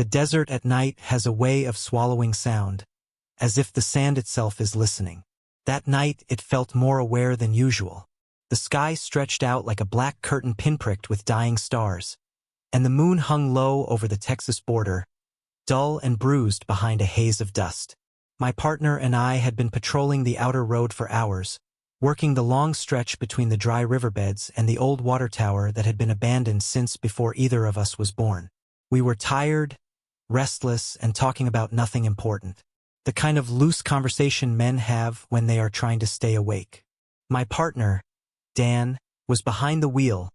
The desert at night has a way of swallowing sound, as if the sand itself is listening. That night it felt more aware than usual. The sky stretched out like a black curtain pinpricked with dying stars, and the moon hung low over the Texas border, dull and bruised behind a haze of dust. My partner and I had been patrolling the outer road for hours, working the long stretch between the dry riverbeds and the old water tower that had been abandoned since before either of us was born. We were tired, restless, and talking about nothing important. The kind of loose conversation men have when they are trying to stay awake. My partner, Dan, was behind the wheel,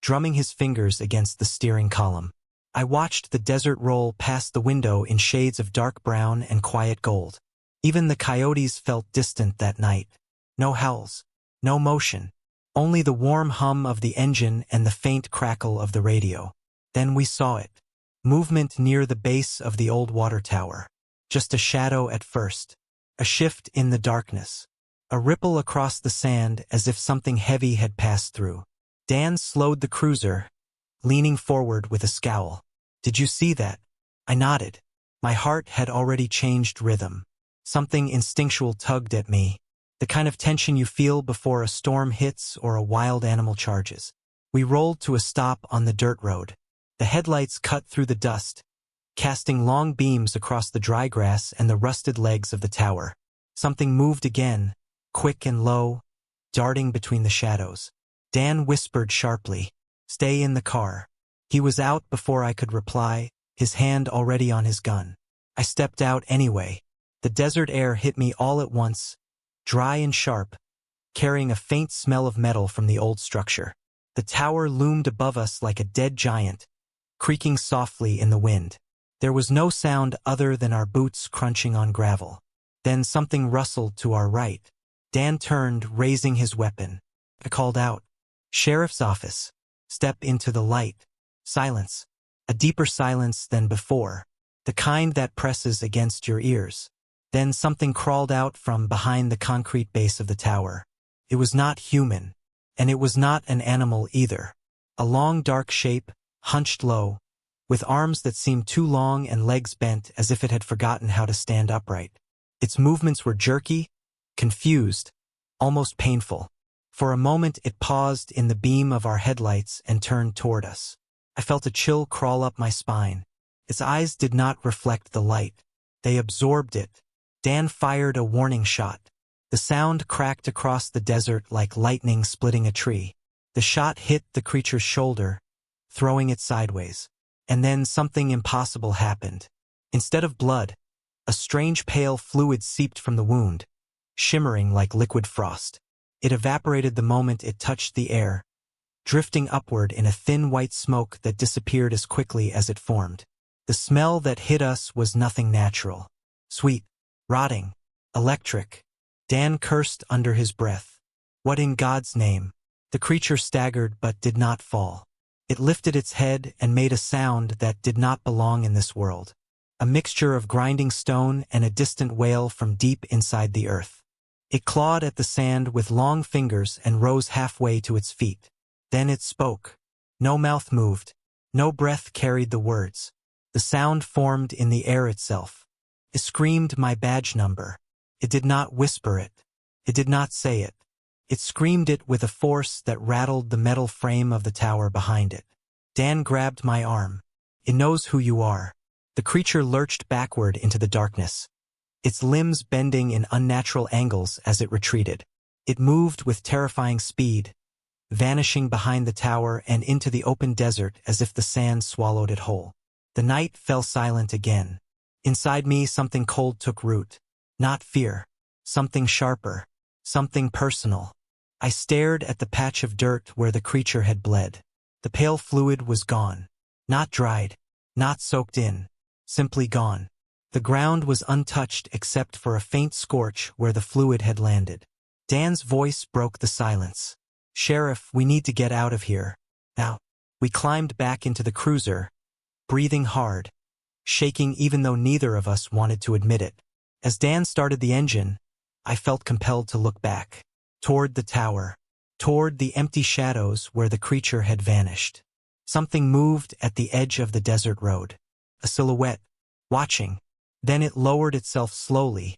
drumming his fingers against the steering column. I watched the desert roll past the window in shades of dark brown and quiet gold. Even the coyotes felt distant that night. No howls, no motion, only the warm hum of the engine and the faint crackle of the radio. Then we saw it. Movement near the base of the old water tower. Just a shadow at first. A shift in the darkness. A ripple across the sand as if something heavy had passed through. Dan slowed the cruiser, leaning forward with a scowl. "Did you see that?" I nodded. My heart had already changed rhythm. Something instinctual tugged at me. The kind of tension you feel before a storm hits or a wild animal charges. We rolled to a stop on the dirt road. The headlights cut through the dust, casting long beams across the dry grass and the rusted legs of the tower. Something moved again, quick and low, darting between the shadows. Dan whispered sharply, "Stay in the car." He was out before I could reply, his hand already on his gun. I stepped out anyway. The desert air hit me all at once, dry and sharp, carrying a faint smell of metal from the old structure. The tower loomed above us like a dead giant, creaking softly in the wind. There was no sound other than our boots crunching on gravel. Then something rustled to our right. Dan turned, raising his weapon. I called out, "Sheriff's office." Step into the light. Silence. A deeper silence than before, the kind that presses against your ears. Then something crawled out from behind the concrete base of the tower. It was not human, and it was not an animal either. A long dark shape, hunched low, with arms that seemed too long and legs bent as if it had forgotten how to stand upright. Its movements were jerky, confused, almost painful. For a moment it paused in the beam of our headlights and turned toward us. I felt a chill crawl up my spine. Its eyes did not reflect the light. They absorbed it. Dan fired a warning shot. The sound cracked across the desert like lightning splitting a tree. The shot hit the creature's shoulder, throwing it sideways. And then something impossible happened. Instead of blood, a strange pale fluid seeped from the wound, shimmering like liquid frost. It evaporated the moment it touched the air, drifting upward in a thin white smoke that disappeared as quickly as it formed. The smell that hit us was nothing natural. Sweet, rotting, electric. Dan cursed under his breath. What in God's name? The creature staggered but did not fall. It lifted its head and made a sound that did not belong in this world. A mixture of grinding stone and a distant wail from deep inside the earth. It clawed at the sand with long fingers and rose halfway to its feet. Then it spoke. No mouth moved. No breath carried the words. The sound formed in the air itself. It screamed my badge number. It did not whisper it. It did not say it. It screamed it with a force that rattled the metal frame of the tower behind it. Dan grabbed my arm. "It knows who you are." The creature lurched backward into the darkness, its limbs bending in unnatural angles as it retreated. It moved with terrifying speed, vanishing behind the tower and into the open desert as if the sand swallowed it whole. The night fell silent again. Inside me something cold took root. Not fear. Something sharper. Something personal. I stared at the patch of dirt where the creature had bled. The pale fluid was gone. Not dried. Not soaked in. Simply gone. The ground was untouched except for a faint scorch where the fluid had landed. Dan's voice broke the silence. "Sheriff, we need to get out of here. Now." We climbed back into the cruiser, breathing hard, shaking even though neither of us wanted to admit it. As Dan started the engine, I felt compelled to look back. Toward the tower. Toward the empty shadows where the creature had vanished. Something moved at the edge of the desert road. a silhouette, watching. Then it lowered itself slowly,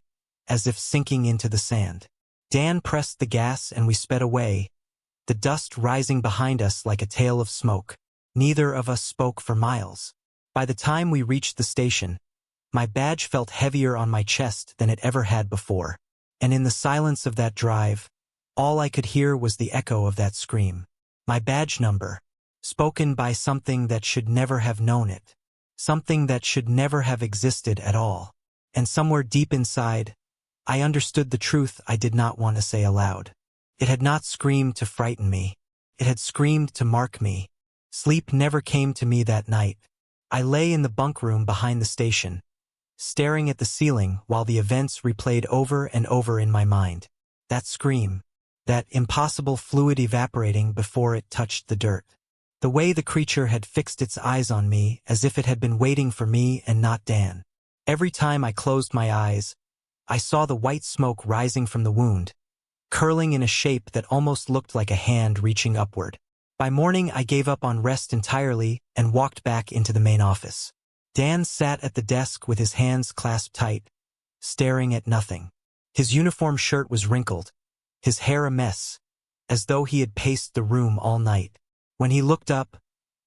as if sinking into the sand. Dan pressed the gas and we sped away, the dust rising behind us like a tail of smoke. Neither of us spoke for miles. By the time we reached the station, my badge felt heavier on my chest than it ever had before. And in the silence of that drive, all I could hear was the echo of that scream. My badge number, spoken by something that should never have known it. Something that should never have existed at all. And somewhere deep inside, I understood the truth I did not want to say aloud. It had not screamed to frighten me. It had screamed to mark me. Sleep never came to me that night. I lay in the bunk room behind the station, staring at the ceiling while the events replayed over and over in my mind. That scream. That impossible fluid evaporating before it touched the dirt. The way the creature had fixed its eyes on me as if it had been waiting for me and not Dan. Every time I closed my eyes, I saw the white smoke rising from the wound, curling in a shape that almost looked like a hand reaching upward. By morning, I gave up on rest entirely and walked back into the main office. Dan sat at the desk with his hands clasped tight, staring at nothing. His uniform shirt was wrinkled, his hair a mess, as though he had paced the room all night. When he looked up,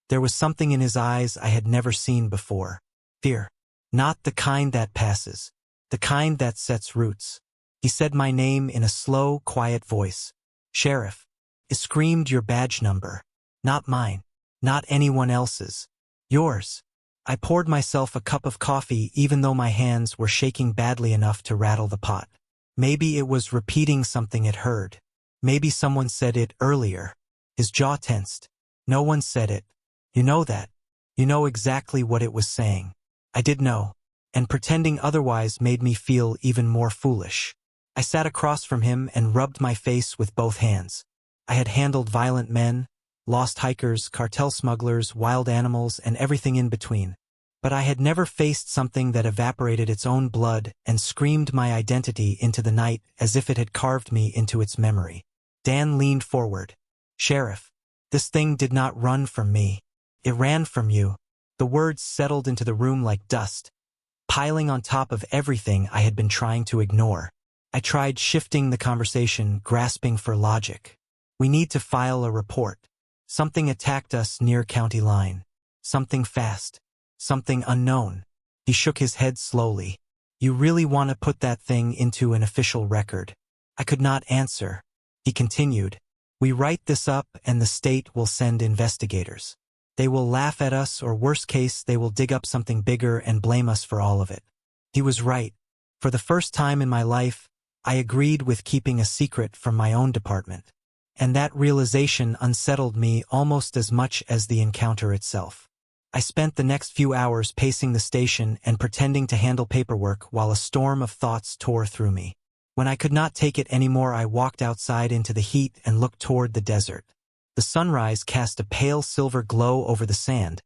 there was something in his eyes I had never seen before. Fear. Not the kind that passes, the kind that sets roots. He said my name in a slow, quiet voice. Sheriff. It screamed your badge number. Not mine. Not anyone else's. Yours. I poured myself a cup of coffee even though my hands were shaking badly enough to rattle the pot. Maybe it was repeating something it heard. Maybe someone said it earlier. His jaw tensed. No one said it. You know that. You know exactly what it was saying. I did know, and pretending otherwise made me feel even more foolish. I sat across from him and rubbed my face with both hands. I had handled violent men, lost hikers, cartel smugglers, wild animals, and everything in between. But I had never faced something that evaporated its own blood and screamed my identity into the night as if it had carved me into its memory. Dan leaned forward. Sheriff. This thing did not run from me. It ran from you. The words settled into the room like dust, piling on top of everything I had been trying to ignore. I tried shifting the conversation, grasping for logic. We need to file a report. Something attacked us near county line. Something fast. Something unknown. He shook his head slowly. You really want to put that thing into an official record? I could not answer. He continued. We write this up and the state will send investigators. They will laugh at us, or worst case, they will dig up something bigger and blame us for all of it. He was right. For the first time in my life, I agreed with keeping a secret from my own department. And that realization unsettled me almost as much as the encounter itself. I spent the next few hours pacing the station and pretending to handle paperwork while a storm of thoughts tore through me. When I could not take it anymore, I walked outside into the heat and looked toward the desert. The sunrise cast a pale silver glow over the sand,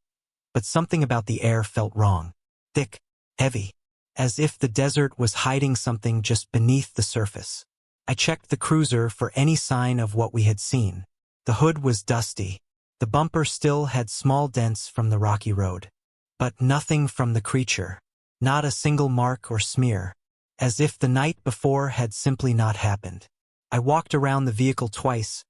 but something about the air felt wrong. Thick, heavy, as if the desert was hiding something just beneath the surface. I checked the cruiser for any sign of what we had seen. The hood was dusty. The bumper still had small dents from the rocky road. But nothing from the creature. Not a single mark or smear. As if the night before had simply not happened. I walked around the vehicle twice,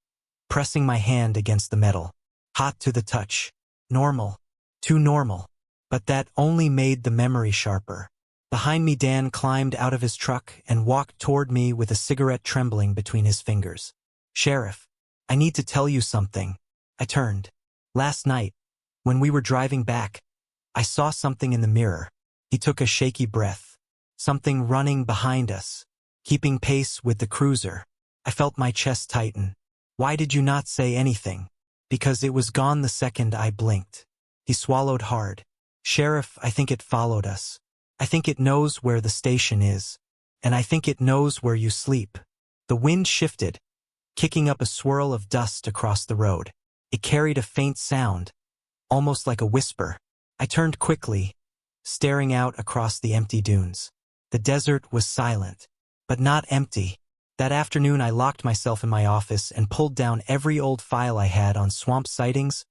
pressing my hand against the metal. Hot to the touch. Normal. Too normal. But that only made the memory sharper. Behind me, Dan climbed out of his truck and walked toward me with a cigarette trembling between his fingers. Sheriff, I need to tell you something. I turned. Last night, when we were driving back, I saw something in the mirror. He took a shaky breath. Something running behind us, keeping pace with the cruiser. I felt my chest tighten. Why did you not say anything? Because it was gone the second I blinked. He swallowed hard. Sheriff, I think it followed us. I think it knows where the station is. And I think it knows where you sleep. The wind shifted, kicking up a swirl of dust across the road. It carried a faint sound, almost like a whisper. I turned quickly, staring out across the empty dunes. The desert was silent, but not empty. That afternoon I locked myself in my office and pulled down every old file I had on swamp sightings,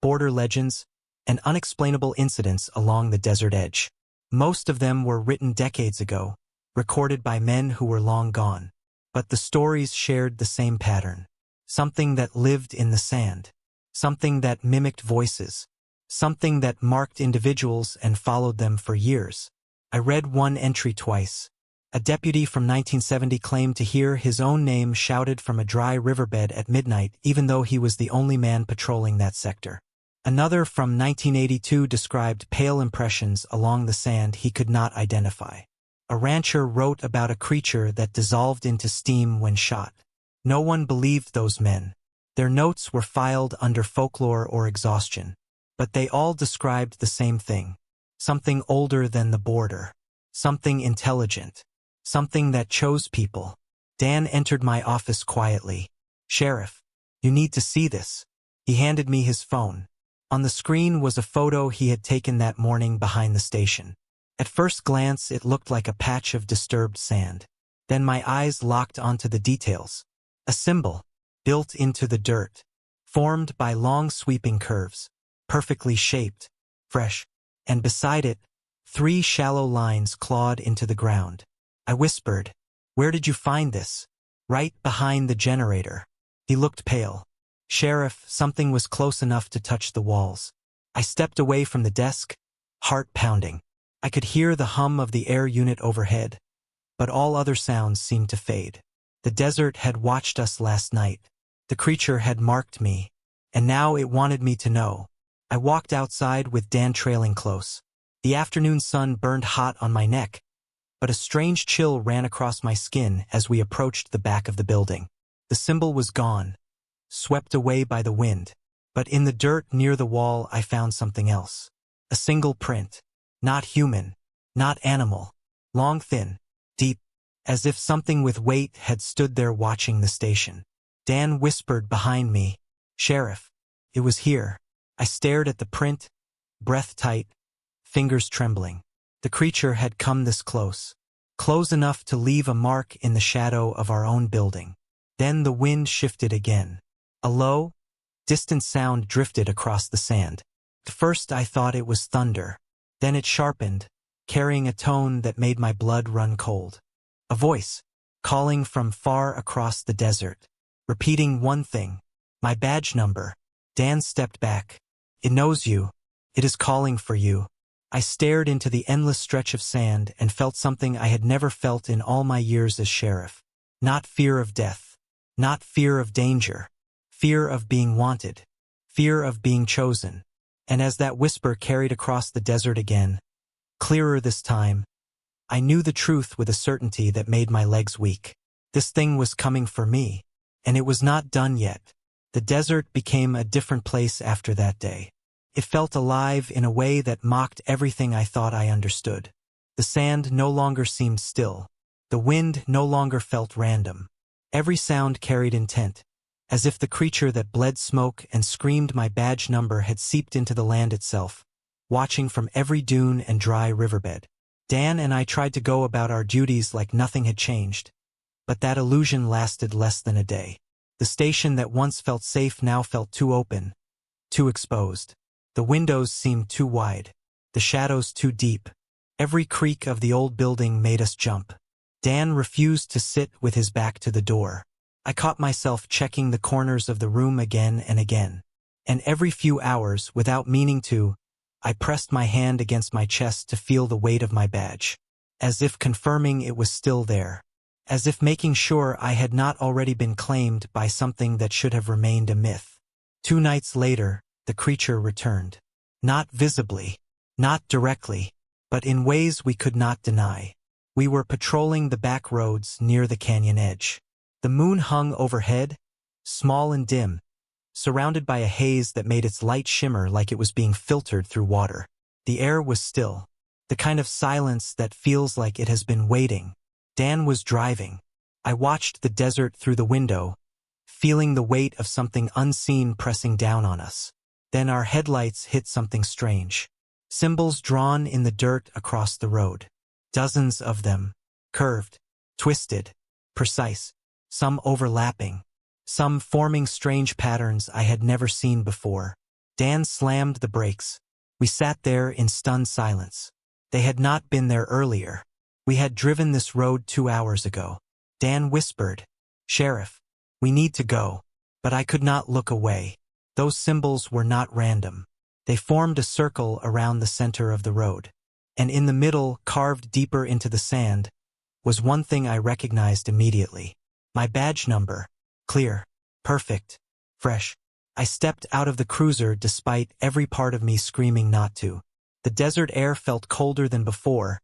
border legends, and unexplainable incidents along the desert edge. Most of them were written decades ago, recorded by men who were long gone. But the stories shared the same pattern. Something that lived in the sand. Something that mimicked voices. Something that marked individuals and followed them for years. I read one entry twice. A deputy from 1970 claimed to hear his own name shouted from a dry riverbed at midnight, even though he was the only man patrolling that sector. Another from 1982 described pale impressions along the sand he could not identify. A rancher wrote about a creature that dissolved into steam when shot. No one believed those men. Their notes were filed under folklore or exhaustion. But they all described the same thing. Something older than the border. Something intelligent. Something that chose people. Dan entered my office quietly. "Sheriff, you need to see this." He handed me his phone. On the screen was a photo he had taken that morning behind the station. At first glance, it looked like a patch of disturbed sand. Then my eyes locked onto the details. A symbol, built into the dirt, formed by long sweeping curves, perfectly shaped, fresh, and beside it, 3 shallow lines clawed into the ground. I whispered, "Where did you find this?" "Right behind the generator." He looked pale. "Sheriff, something was close enough to touch the walls." I stepped away from the desk, heart pounding. I could hear the hum of the air unit overhead, but all other sounds seemed to fade. The desert had watched us last night. The creature had marked me, and now it wanted me to know. I walked outside with Dan trailing close. The afternoon sun burned hot on my neck, but a strange chill ran across my skin as we approached the back of the building. The symbol was gone, swept away by the wind, but in the dirt near the wall I found something else. A single print. Not human, not animal. Long, thin, deep, as if something with weight had stood there watching the station. Dan whispered behind me, "Sheriff, it was here." I stared at the print, breath tight, fingers trembling. The creature had come this close. Close enough to leave a mark in the shadow of our own building. Then the wind shifted again. A low, distant sound drifted across the sand. At first I thought it was thunder. Then it sharpened, carrying a tone that made my blood run cold. A voice, calling from far across the desert, repeating one thing, my badge number. Dan stepped back. "It knows you. It is calling for you." I stared into the endless stretch of sand and felt something I had never felt in all my years as sheriff. Not fear of death. Not fear of danger. Fear of being wanted. Fear of being chosen. And as that whisper carried across the desert again, clearer this time, I knew the truth with a certainty that made my legs weak. This thing was coming for me, and it was not done yet. The desert became a different place after that day. It felt alive in a way that mocked everything I thought I understood. The sand no longer seemed still. The wind no longer felt random. Every sound carried intent, as if the creature that bled smoke and screamed my badge number had seeped into the land itself, watching from every dune and dry riverbed. Dan and I tried to go about our duties like nothing had changed, but that illusion lasted less than a day. The station that once felt safe now felt too open, too exposed. The windows seemed too wide, the shadows too deep. Every creak of the old building made us jump. Dan refused to sit with his back to the door. I caught myself checking the corners of the room again and again. And every few hours, without meaning to, I pressed my hand against my chest to feel the weight of my badge, as if confirming it was still there, as if making sure I had not already been claimed by something that should have remained a myth. 2 nights later, the creature returned. Not visibly, not directly, but in ways we could not deny. We were patrolling the back roads near the canyon edge. The moon hung overhead, small and dim, surrounded by a haze that made its light shimmer like it was being filtered through water. The air was still, the kind of silence that feels like it has been waiting. Dan was driving. I watched the desert through the window, feeling the weight of something unseen pressing down on us. Then our headlights hit something strange. Symbols drawn in the dirt across the road. Dozens of them, curved, twisted, precise, some overlapping, some forming strange patterns I had never seen before. Dan slammed the brakes. We sat there in stunned silence. They had not been there earlier. We had driven this road 2 hours ago. Dan whispered, "Sheriff, we need to go." But I could not look away. Those symbols were not random. They formed a circle around the center of the road. And in the middle, carved deeper into the sand, was one thing I recognized immediately. My badge number. Clear. Perfect. Fresh. I stepped out of the cruiser despite every part of me screaming not to. The desert air felt colder than before,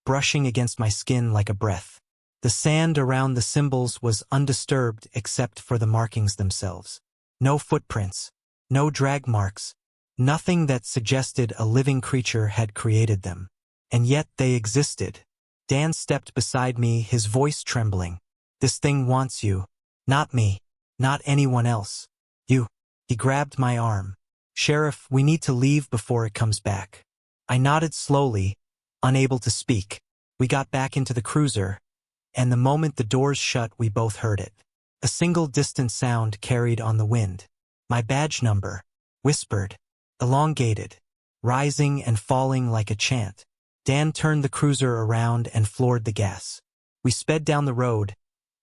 brushing against my skin like a breath. The sand around the symbols was undisturbed except for the markings themselves. No footprints. No drag marks. Nothing that suggested a living creature had created them. And yet they existed. Dan stepped beside me, his voice trembling. "This thing wants you. Not me. Not anyone else. You." He grabbed my arm. "Sheriff, we need to leave before it comes back." I nodded slowly, unable to speak. We got back into the cruiser, and the moment the doors shut, we both heard it. A single distant sound carried on the wind. My badge number. Whispered. Elongated. Rising and falling like a chant. Dan turned the cruiser around and floored the gas. We sped down the road,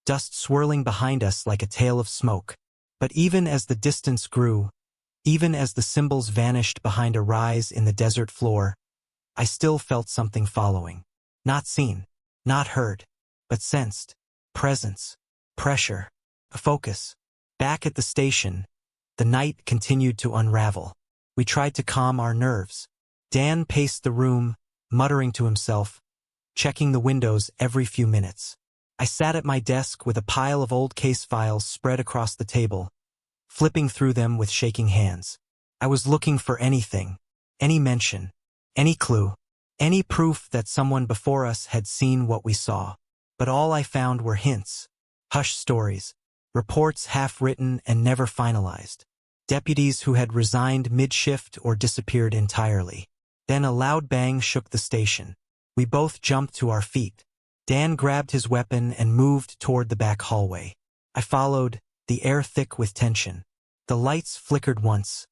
dust swirling behind us like a tail of smoke. But even as the distance grew, even as the symbols vanished behind a rise in the desert floor, I still felt something following. Not seen, not heard, but sensed. Presence. Pressure. A focus. Back at the station, the night continued to unravel. We tried to calm our nerves. Dan paced the room, muttering to himself, checking the windows every few minutes. I sat at my desk with a pile of old case files spread across the table, flipping through them with shaking hands. I was looking for anything, any mention, any clue, any proof that someone before us had seen what we saw. But all I found were hints, hush stories, reports half-written and never finalized, deputies who had resigned mid-shift or disappeared entirely. Then a loud bang shook the station. We both jumped to our feet. Dan grabbed his weapon and moved toward the back hallway. I followed, the air thick with tension. The lights flickered once,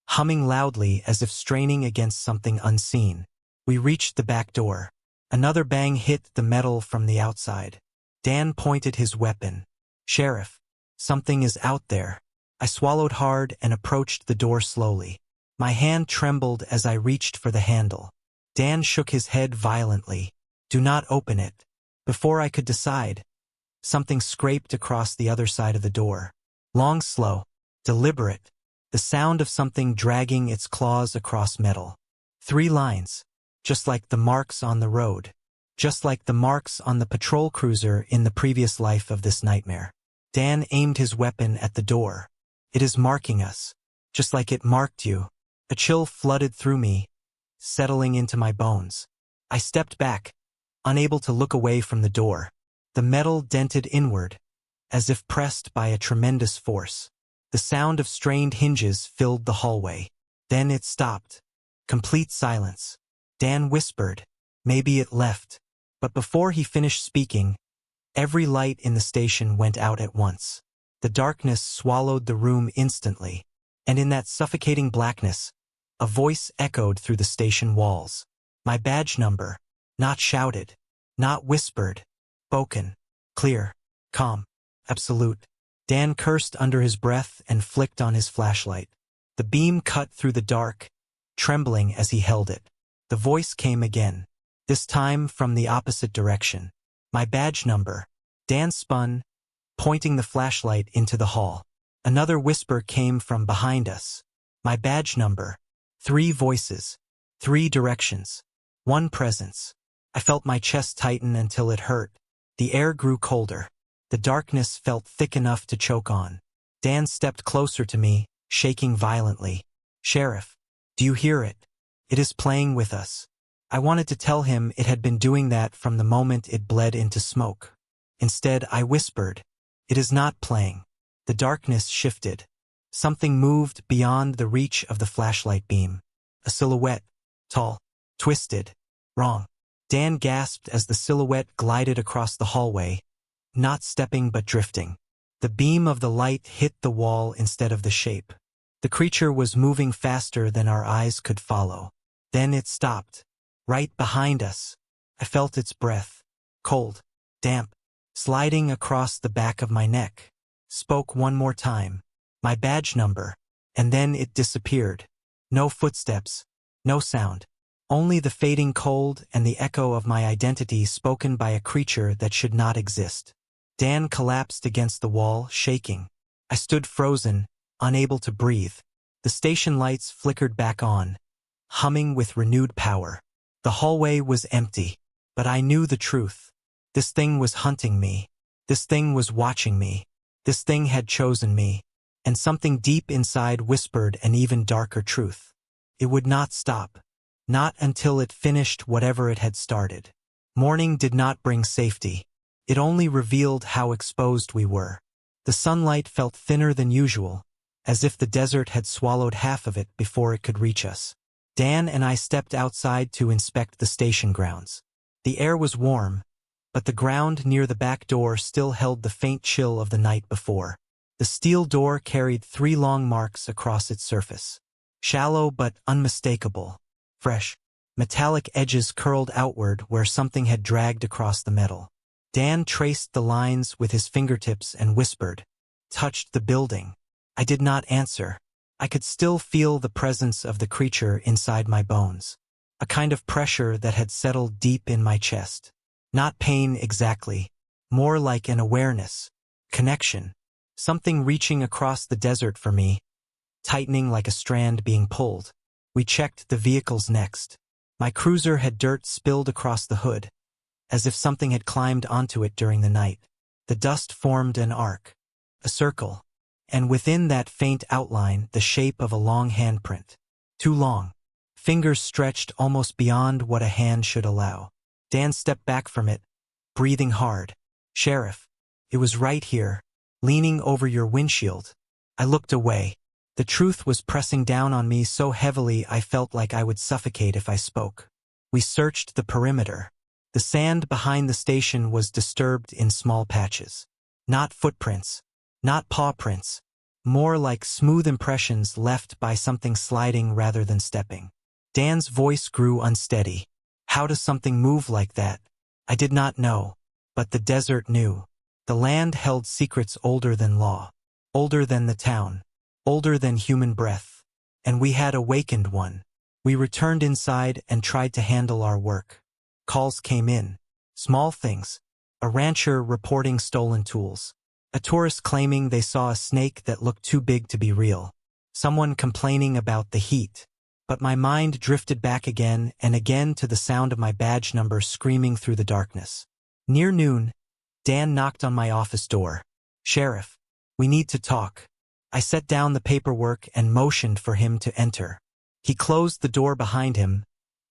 humming loudly as if straining against something unseen. We reached the back door. Another bang hit the metal from the outside. Dan pointed his weapon. "Sheriff, something is out there." I swallowed hard and approached the door slowly. My hand trembled as I reached for the handle. Dan shook his head violently. "Do not open it." Before I could decide, something scraped across the other side of the door. Long, slow, deliberate, the sound of something dragging its claws across metal. 3 lines, just like the marks on the road, just like the marks on the patrol cruiser in the previous life of this nightmare. Dan aimed his weapon at the door. "It is marking us, just like it marked you." A chill flooded through me, settling into my bones. I stepped back, unable to look away from the door. The metal dented inward, as if pressed by a tremendous force. The sound of strained hinges filled the hallway. Then it stopped. Complete silence. Dan whispered, "Maybe it left." But before he finished speaking, every light in the station went out at once. The darkness swallowed the room instantly, and in that suffocating blackness, a voice echoed through the station walls. My badge number. Not shouted, not whispered, spoken, clear, calm, absolute. Dan cursed under his breath and flicked on his flashlight. The beam cut through the dark, trembling as he held it. The voice came again, this time from the opposite direction. My badge number. Dan spun, pointing the flashlight into the hall. Another whisper came from behind us. My badge number. 3 voices, 3 directions, 1 presence. I felt my chest tighten until it hurt. The air grew colder. The darkness felt thick enough to choke on. Dan stepped closer to me, shaking violently. "Sheriff, do you hear it? It is playing with us." I wanted to tell him it had been doing that from the moment it bled into smoke. Instead, I whispered, "It is not playing." The darkness shifted. Something moved beyond the reach of the flashlight beam. A silhouette, tall, twisted, wrong. Dan gasped as the silhouette glided across the hallway, not stepping but drifting. The beam of the light hit the wall instead of the shape. The creature was moving faster than our eyes could follow. Then it stopped. Right behind us. I felt its breath. Cold. Damp. Sliding across the back of my neck. Spoke one more time. My badge number. And then it disappeared. No footsteps. No sound. Only the fading cold and the echo of my identity spoken by a creature that should not exist. Dan collapsed against the wall, shaking. I stood frozen, unable to breathe. The station lights flickered back on, humming with renewed power. The hallway was empty, but I knew the truth. This thing was hunting me. This thing was watching me. This thing had chosen me. And something deep inside whispered an even darker truth. It would not stop. Not until it finished whatever it had started. Morning did not bring safety. It only revealed how exposed we were. The sunlight felt thinner than usual, as if the desert had swallowed half of it before it could reach us. Dan and I stepped outside to inspect the station grounds. The air was warm, but the ground near the back door still held the faint chill of the night before. The steel door carried 3 long marks across its surface. Shallow but unmistakable. Fresh, metallic edges curled outward where something had dragged across the metal. Dan traced the lines with his fingertips and whispered, "Touched the building." I did not answer. I could still feel the presence of the creature inside my bones. A kind of pressure that had settled deep in my chest. Not pain exactly, more like an awareness, connection, something reaching across the desert for me, tightening like a strand being pulled. We checked the vehicles next. My cruiser had dirt spilled across the hood, as if something had climbed onto it during the night. The dust formed an arc, a circle, and within that faint outline the shape of a long handprint. Too long. Fingers stretched almost beyond what a hand should allow. Dan stepped back from it, breathing hard. "Sheriff, it was right here, leaning over your windshield." I looked away. The truth was pressing down on me so heavily I felt like I would suffocate if I spoke. We searched the perimeter. The sand behind the station was disturbed in small patches. Not footprints, not paw prints, more like smooth impressions left by something sliding rather than stepping. Dan's voice grew unsteady. How does something move like that? I did not know, but the desert knew. The land held secrets older than law, older than the town, older than human breath. And we had awakened one. We returned inside and tried to handle our work. Calls came in. Small things. A rancher reporting stolen tools. A tourist claiming they saw a snake that looked too big to be real. Someone complaining about the heat. But my mind drifted back again and again to the sound of my badge number screaming through the darkness. Near noon, Dan knocked on my office door. "Sheriff, we need to talk." I set down the paperwork and motioned for him to enter. He closed the door behind him,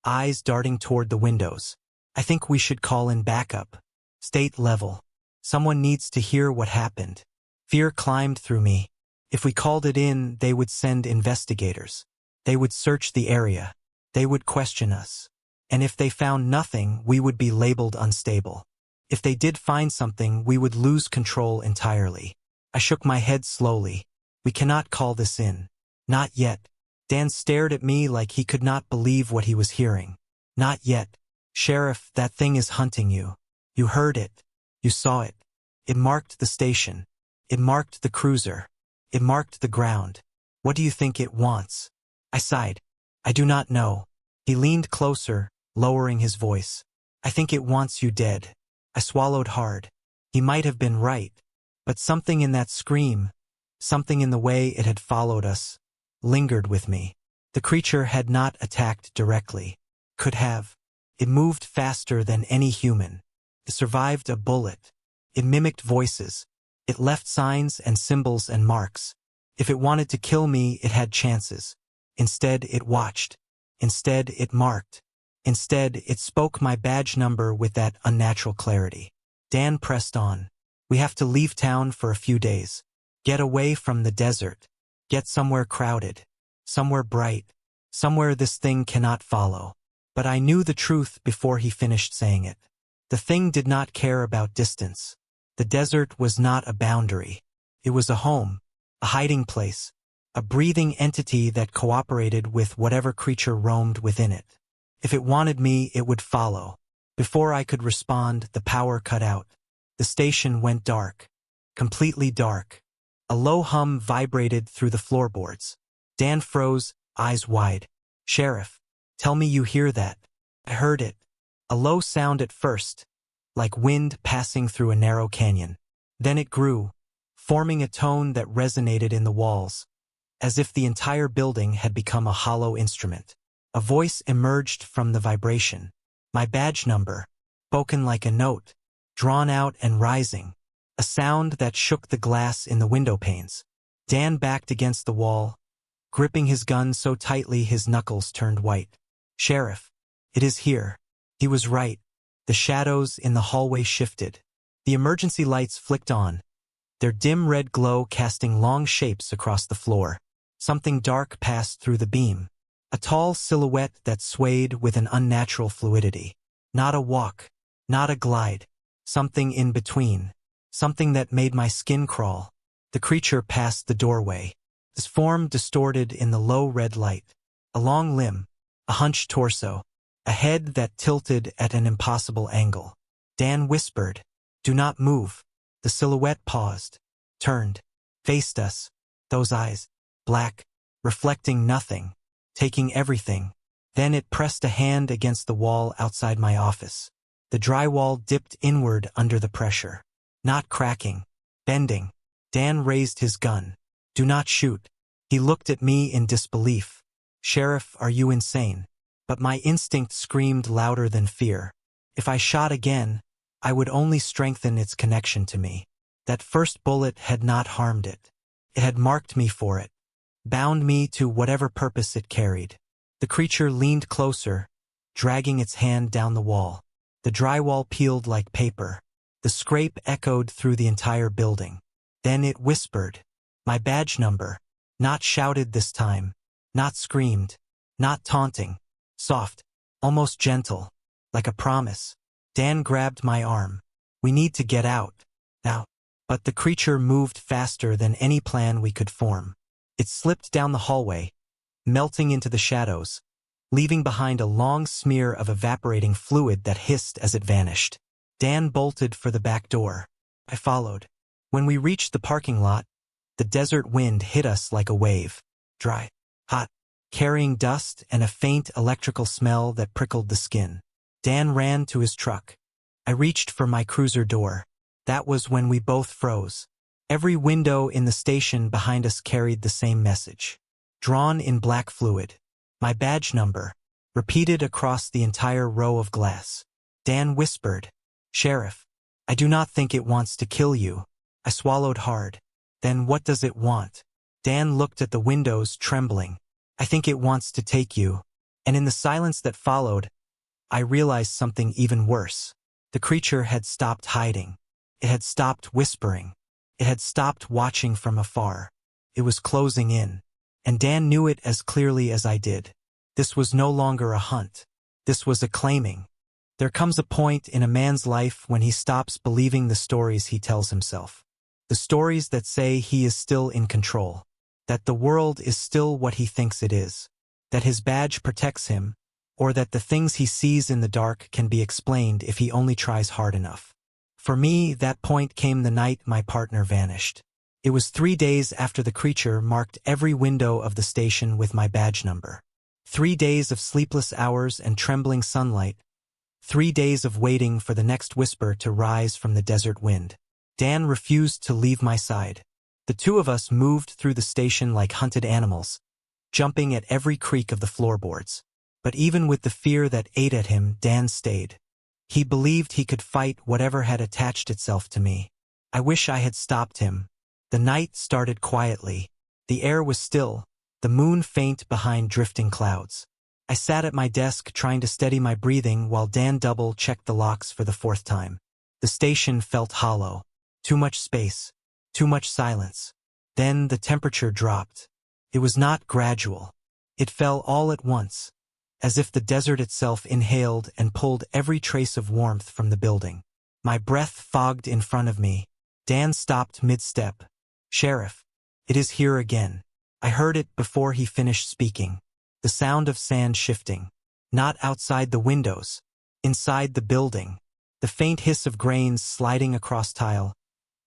eyes darting toward the windows. "I think we should call in backup. State level. Someone needs to hear what happened." Fear climbed through me. If we called it in, they would send investigators. They would search the area. They would question us. And if they found nothing, we would be labeled unstable. If they did find something, we would lose control entirely. I shook my head slowly. "We cannot call this in. Not yet." Dan stared at me like he could not believe what he was hearing. "Not yet. Sheriff, that thing is hunting you. You heard it. You saw it. It marked the station. It marked the cruiser. It marked the ground. What do you think it wants?" I sighed. "I do not know." He leaned closer, lowering his voice. "I think it wants you dead." I swallowed hard. He might have been right, but something in that scream, something in the way it had followed us, lingered with me. The creature had not attacked directly. Could have. It moved faster than any human. It survived a bullet. It mimicked voices. It left signs and symbols and marks. If it wanted to kill me, it had chances. Instead, it watched. Instead, it marked. Instead, it spoke my badge number with that unnatural clarity. Dan pressed on. "We have to leave town for a few days. Get away from the desert. Get somewhere crowded. Somewhere bright. Somewhere this thing cannot follow." But I knew the truth before he finished saying it. The thing did not care about distance. The desert was not a boundary. It was a home, a hiding place, a breathing entity that cooperated with whatever creature roamed within it. If it wanted me, it would follow. Before I could respond, the power cut out. The station went dark. Completely dark. A low hum vibrated through the floorboards. Dan froze, eyes wide. "Sheriff, tell me you hear that." I heard it. A low sound at first, like wind passing through a narrow canyon. Then it grew, forming a tone that resonated in the walls, as if the entire building had become a hollow instrument. A voice emerged from the vibration. My badge number, spoken like a note, drawn out and rising. A sound that shook the glass in the window panes. Dan backed against the wall, gripping his gun so tightly his knuckles turned white. "Sheriff, it is here." He was right. The shadows in the hallway shifted. The emergency lights flicked on, their dim red glow casting long shapes across the floor. Something dark passed through the beam. A tall silhouette that swayed with an unnatural fluidity. Not a walk, not a glide. Something in between. Something that made my skin crawl. The creature passed the doorway. His form distorted in the low red light. A long limb, a hunched torso, a head that tilted at an impossible angle. Dan whispered, "Do not move." The silhouette paused, turned, faced us. Those eyes, black, reflecting nothing, taking everything. Then it pressed a hand against the wall outside my office. The drywall dipped inward under the pressure. Not cracking, bending. Dan raised his gun. "Do not shoot." He looked at me in disbelief. "Sheriff, are you insane?" But my instinct screamed louder than fear. If I shot again, I would only strengthen its connection to me. That first bullet had not harmed it. It had marked me for it, bound me to whatever purpose it carried. The creature leaned closer, dragging its hand down the wall. The drywall peeled like paper. The scrape echoed through the entire building. Then it whispered, my badge number, not shouted this time, not screamed, not taunting, soft, almost gentle, like a promise. Dan grabbed my arm. "We need to get out, now." But the creature moved faster than any plan we could form. It slipped down the hallway, melting into the shadows, leaving behind a long smear of evaporating fluid that hissed as it vanished. Dan bolted for the back door. I followed. When we reached the parking lot, the desert wind hit us like a wave. Dry, hot, carrying dust and a faint electrical smell that prickled the skin. Dan ran to his truck. I reached for my cruiser door. That was when we both froze. Every window in the station behind us carried the same message. Drawn in black fluid. My badge number, repeated across the entire row of glass. Dan whispered, "Sheriff, I do not think it wants to kill you." I swallowed hard. "Then what does it want?" Dan looked at the windows, trembling. "I think it wants to take you." And in the silence that followed, I realized something even worse. The creature had stopped hiding. It had stopped whispering. It had stopped watching from afar. It was closing in. And Dan knew it as clearly as I did. This was no longer a hunt. This was a claiming. There comes a point in a man's life when he stops believing the stories he tells himself. The stories that say he is still in control. That the world is still what he thinks it is. That his badge protects him, or that the things he sees in the dark can be explained if he only tries hard enough. For me, that point came the night my partner vanished. It was 3 days after the creature marked every window of the station with my badge number. 3 days of sleepless hours and trembling sunlight. 3 days of waiting for the next whisper to rise from the desert wind. Dan refused to leave my side. The two of us moved through the station like hunted animals, jumping at every creak of the floorboards. But even with the fear that ate at him, Dan stayed. He believed he could fight whatever had attached itself to me. I wish I had stopped him. The night started quietly. The air was still, the moon faint behind drifting clouds. I sat at my desk trying to steady my breathing while Dan double-checked the locks for the 4th time. The station felt hollow. Too much space. Too much silence. Then the temperature dropped. It was not gradual. It fell all at once, as if the desert itself inhaled and pulled every trace of warmth from the building. My breath fogged in front of me. Dan stopped mid-step. "Sheriff, it is here again." I heard it before he finished speaking. The sound of sand shifting. Not outside the windows. Inside the building. The faint hiss of grains sliding across tile,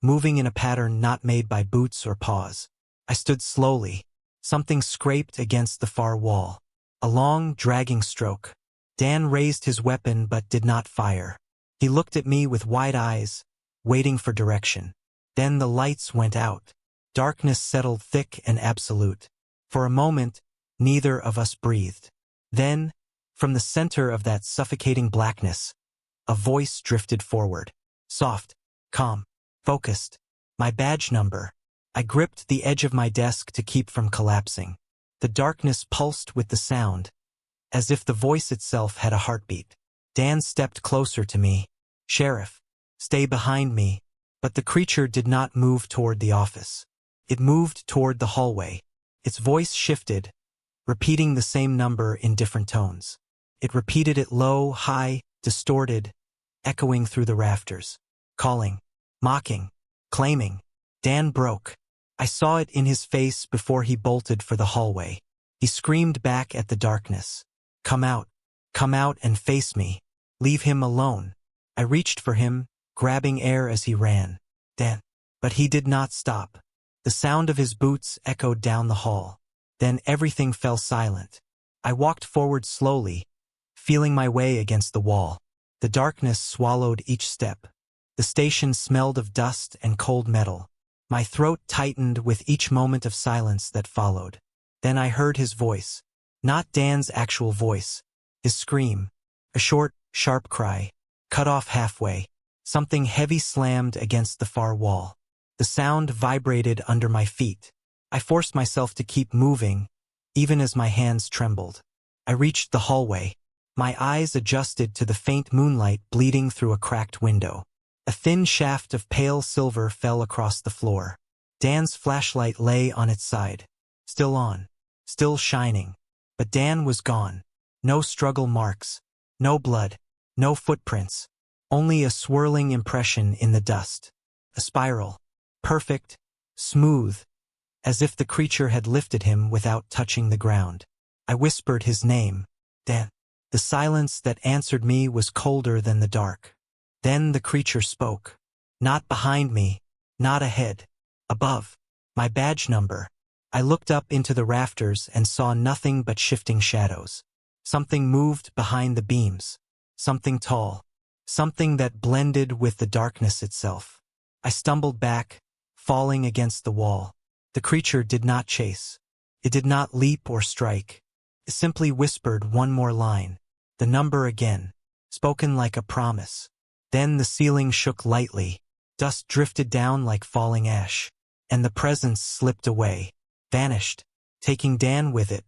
moving in a pattern not made by boots or paws. I stood slowly. Something scraped against the far wall. A long, dragging stroke. Dan raised his weapon but did not fire. He looked at me with wide eyes, waiting for direction. Then the lights went out. Darkness settled thick and absolute. For a moment, neither of us breathed. Then, from the center of that suffocating blackness, a voice drifted forward. Soft, calm, focused. My badge number. I gripped the edge of my desk to keep from collapsing. The darkness pulsed with the sound, as if the voice itself had a heartbeat. Dan stepped closer to me. Sheriff, stay behind me. But the creature did not move toward the office. It moved toward the hallway. Its voice shifted, repeating the same number in different tones. It repeated it low, high, distorted, echoing through the rafters. Calling, mocking, claiming. Dan broke. I saw it in his face before he bolted for the hallway. He screamed back at the darkness. Come out and face me. Leave him alone. I reached for him, grabbing air as he ran. Dan. But he did not stop. The sound of his boots echoed down the hall. Then everything fell silent. I walked forward slowly, feeling my way against the wall. The darkness swallowed each step. The station smelled of dust and cold metal. My throat tightened with each moment of silence that followed. Then I heard his voice. Not Dan's actual voice. His scream. A short, sharp cry, cut off halfway. Something heavy slammed against the far wall. The sound vibrated under my feet. I forced myself to keep moving, even as my hands trembled. I reached the hallway. My eyes adjusted to the faint moonlight bleeding through a cracked window. A thin shaft of pale silver fell across the floor. Dan's flashlight lay on its side. Still on. Still shining. But Dan was gone. No struggle marks. No blood. No footprints. Only a swirling impression in the dust. A spiral. Perfect. Smooth. As if the creature had lifted him without touching the ground. I whispered his name. Dan. The silence that answered me was colder than the dark. Then the creature spoke. Not behind me. Not ahead. Above. My badge number. I looked up into the rafters and saw nothing but shifting shadows. Something moved behind the beams. Something tall. Something that blended with the darkness itself. I stumbled back, falling against the wall. The creature did not chase. It did not leap or strike. It simply whispered one more line. The number again. Spoken like a promise. Then the ceiling shook lightly. Dust drifted down like falling ash. And the presence slipped away. Vanished. Taking Dan with it.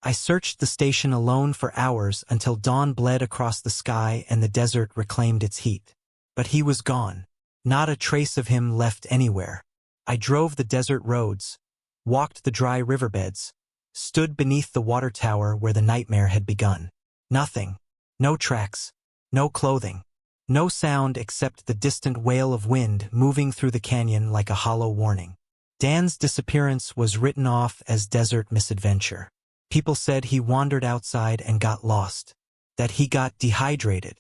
I searched the station alone for hours until dawn bled across the sky and the desert reclaimed its heat. But he was gone. Not a trace of him left anywhere. I drove the desert roads, walked the dry riverbeds, stood beneath the water tower where the nightmare had begun. Nothing. No tracks. No clothing. No sound except the distant wail of wind moving through the canyon like a hollow warning. Dan's disappearance was written off as desert misadventure. People said he wandered outside and got lost, that he got dehydrated,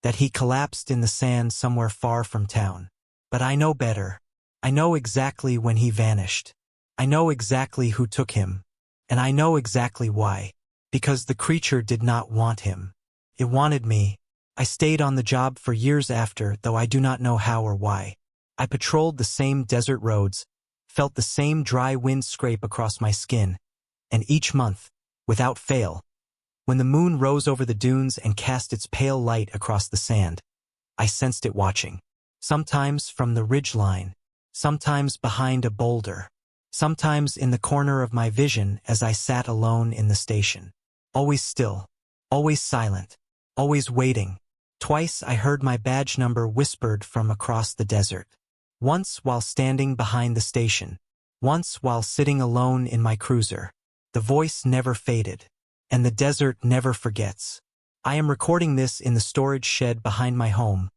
that he collapsed in the sand somewhere far from town. But I know better. I know exactly when he vanished. I know exactly who took him. And I know exactly why. Because the creature did not want him. It wanted me. I stayed on the job for years after, though I do not know how or why. I patrolled the same desert roads, felt the same dry wind scrape across my skin, and each month, without fail, when the moon rose over the dunes and cast its pale light across the sand, I sensed it watching. Sometimes from the ridgeline, sometimes behind a boulder, sometimes in the corner of my vision as I sat alone in the station. Always still, always silent, always waiting. Twice I heard my badge number whispered from across the desert. Once while standing behind the station, once while sitting alone in my cruiser. The voice never faded, and the desert never forgets. I am recording this in the storage shed behind my home,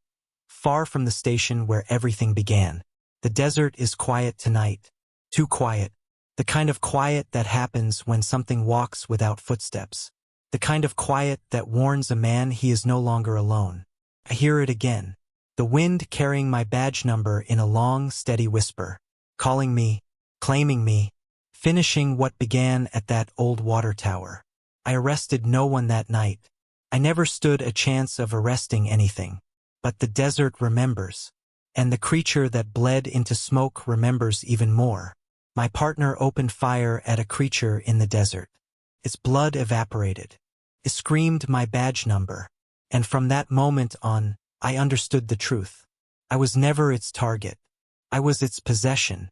far from the station where everything began. The desert is quiet tonight. Too quiet. The kind of quiet that happens when something walks without footsteps. The kind of quiet that warns a man he is no longer alone. I hear it again. The wind carrying my badge number in a long, steady whisper. Calling me, claiming me, finishing what began at that old water tower. I arrested no one that night. I never stood a chance of arresting anything. But the desert remembers. And the creature that bled into smoke remembers even more. My partner opened fire at a creature in the desert. Its blood evaporated. It screamed my badge number. And from that moment on, I understood the truth. I was never its target. I was its possession.